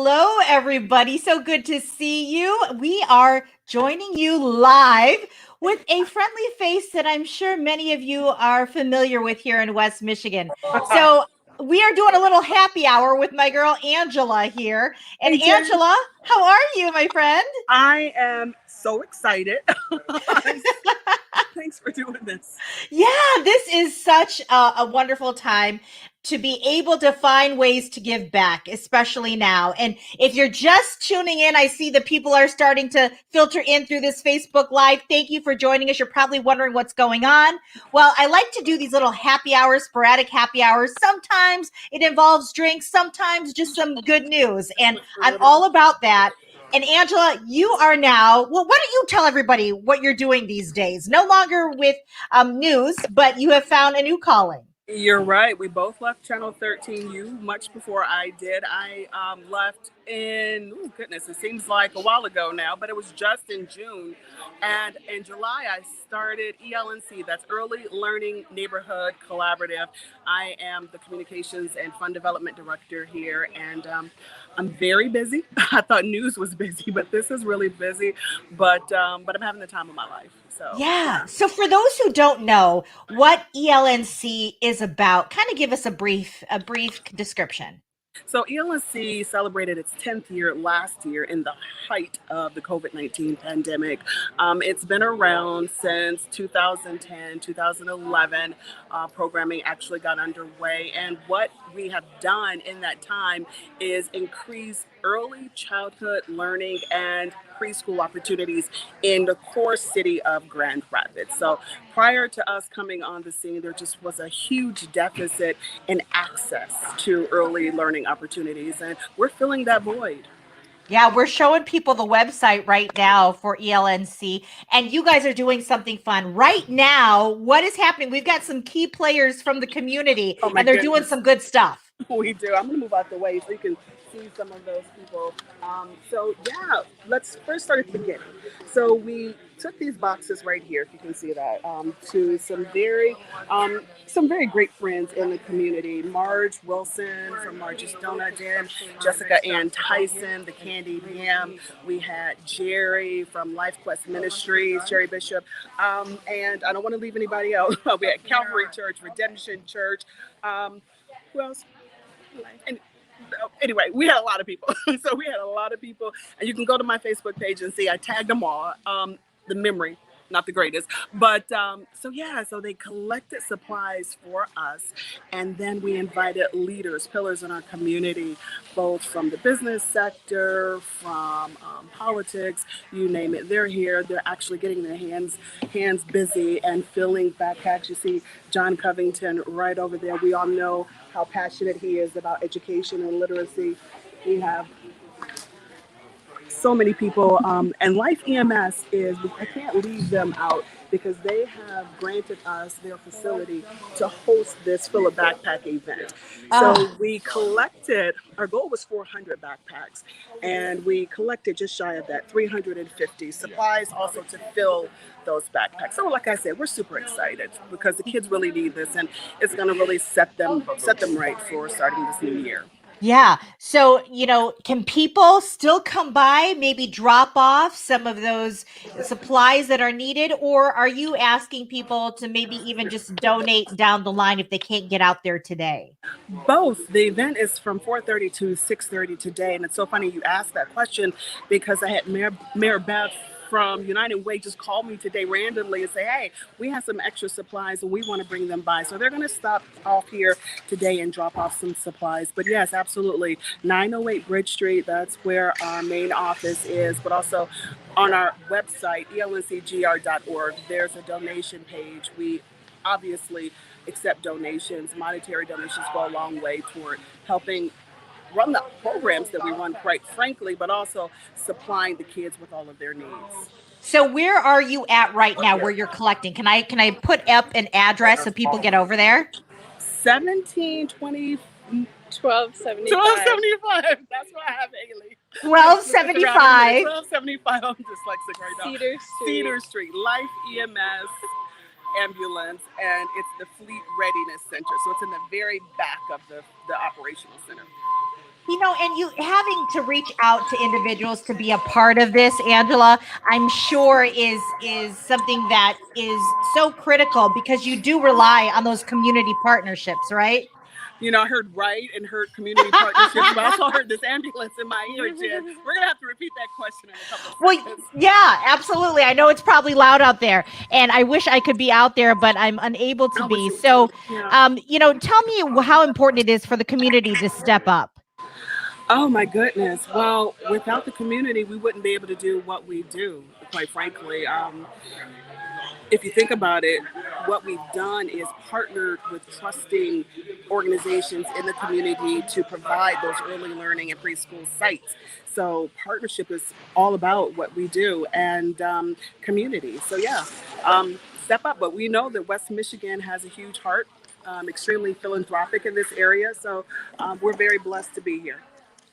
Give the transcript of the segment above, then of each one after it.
Hello, everybody. So good to see you. We are joining you live with a friendly face that I'm sure many of you are familiar with here in West Michigan. So we are doing a little happy hour with my girl Angela here. And Hey, Jen. Angela, how are you, my friend? I am so excited. Thanks for doing this. Yeah, this is such a wonderful time to be able to find ways to give back, especially now. And if you're just tuning in, I see that people are starting to filter in through this Facebook Live. Thank you for joining us. You're probably wondering what's going on. Well, I like to do these little happy hours, sporadic happy hours. Sometimes it involves drinks, sometimes just some good news. And I'm all about that. And Angela, you are now, well, why don't you tell everybody what you're doing these days? No longer with news, but you have found a new calling. You're right. We both left Channel 13U much before I did. I left in, oh goodness, it seems like a while ago now, but it was just in June. And in July, I started ELNC, that's Early Learning Neighborhood Collaborative. I am the Communications and Fund Development Director here, and I'm very busy. I thought news was busy, but this is really busy. But I'm having the time of my life. So Yeah. So for those who don't know what ELNC is about, kind of give us a brief description. So ELSC celebrated its 10th year last year in the height of the COVID-19 pandemic. It's been around since 2010, 2011. Programming actually got underway. And what we have done in that time is increase early childhood learning and preschool opportunities in the core city of Grand Rapids. So prior to us coming on the scene, there just was a huge deficit in access to early learning opportunities, and we're filling that void. Yeah, we're showing people the website right now for ELNC, and you guys are doing something fun right now. What is happening? We've got some key players from the community, Oh my and they're doing goodness. some good stuff. We do. I'm going to move out the way so you can see some of those people. So let's first start at the beginning. So we took these boxes right here, if you can see that, to some very great friends in the community. Marge Wilson from Marge's Donut Den, Jessica Ann Tyson, the Candied Yam. We had Jerry from Life Quest Ministries, Jerry Bishop, and I don't want to leave anybody out. We had Calvary Church, Redemption Church. Who else? And anyway, we had a lot of people. So we had a lot of people, and you can go to my Facebook page and see I tagged them all. The memory, not the greatest, but so they collected supplies for us, and then we invited leaders, pillars in our community, both from the business sector, from politics, you name it. They're here. They're actually getting their hands busy and filling backpacks. You see John Covington right over there. We all know how passionate he is about education and literacy. We have so many people, and Life EMS I can't leave them out because they have granted us their facility to host this Fill a Backpack event. So we collected, our goal was 400 backpacks, and we collected just shy of that, 350 supplies also to fill those backpacks. So like I said, we're super excited because the kids really need this, and it's going to really set them right for starting this new year. Yeah. So, can people still come by, maybe drop off some of those supplies that are needed? Or are you asking people to maybe even just donate down the line if they can't get out there today? Both. The event is from 4:30 to 6:30 today, and it's so funny you asked that question because I had Mayor Beth from United Way just called me today randomly and say, hey, we have some extra supplies and we want to bring them by. So they're going to stop off here today and drop off some supplies. But yes, absolutely. 908 Bridge Street, that's where our main office is. But also on our website, elncgr.org, there's a donation page. We obviously accept donations. Monetary donations go a long way toward helping run the programs that we run, quite frankly, but also supplying the kids with all of their needs. So where are you at right now where you're collecting? Can I put up an address so people get over there? 1720 1275. That's what I have, Haley. 1275. 1275. I'm dyslexic right now. Cedar Street. Life EMS ambulance, and it's the Fleet Readiness Center. So it's in the very back of the operational center. And you having to reach out to individuals to be a part of this, Angela, I'm sure is something that is so critical because you do rely on those community partnerships, right? I heard right and heard community partnerships, but I also heard this ambulance in my ear, Jen. We're gonna have to repeat that question in a couple of Well, seconds. yeah, absolutely. I know it's probably loud out there, and I wish I could be out there, but I'm unable to I wish be. you too. So, Yeah. tell me how important it is for the community to step up. Oh my goodness. Well, without the community, we wouldn't be able to do what we do. Quite frankly, if you think about it, what we've done is partnered with trusting organizations in the community to provide those early learning and preschool sites. So partnership is all about what we do and community. So yeah, step up. But we know that West Michigan has a huge heart, extremely philanthropic in this area. So we're very blessed to be here.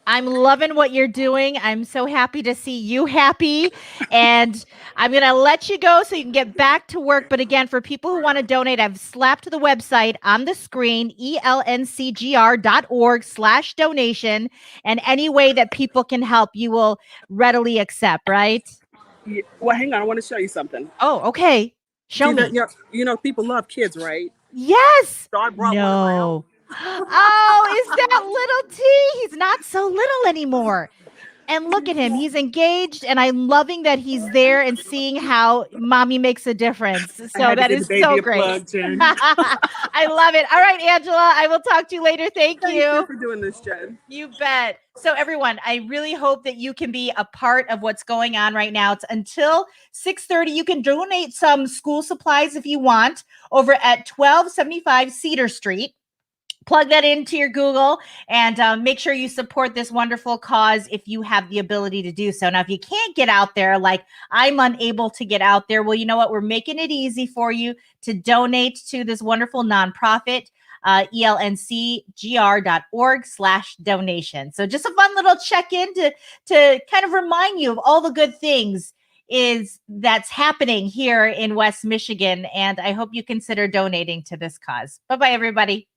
I'm loving what you're doing. I'm so happy to see you happy. And I'm going to let you go so you can get back to work. But again, for people who want to donate, I've slapped the website on the screen, elncgr.org/donation. And any way that people can help, you will readily accept, right? Yeah, well, hang on. I want to show you something. Oh, okay. Show See that? me. Yeah, people love kids, right? Yes. So I brought one of my own. No. Oh, is that little T? He's not so little anymore. And look at him. He's engaged, and I'm loving that he's there and seeing how mommy makes a difference. I So had to that give the is so baby a great. plug, Jen. I love it. All right, Angela, I will talk to you later. Thank Thank you you. for doing this, Jen. You bet. So, everyone, I really hope that you can be a part of what's going on right now. It's until 6:30. You can donate some school supplies if you want over at 1275 Cedar Street. Plug that into your Google and make sure you support this wonderful cause if you have the ability to do so. Now, if you can't get out there, like I'm unable to get out there, well, you know what? We're making it easy for you to donate to this wonderful nonprofit, elncgr.org/donation. So just a fun little check-in to kind of remind you of all the good things is that's happening here in West Michigan. And I hope you consider donating to this cause. Bye-bye, everybody.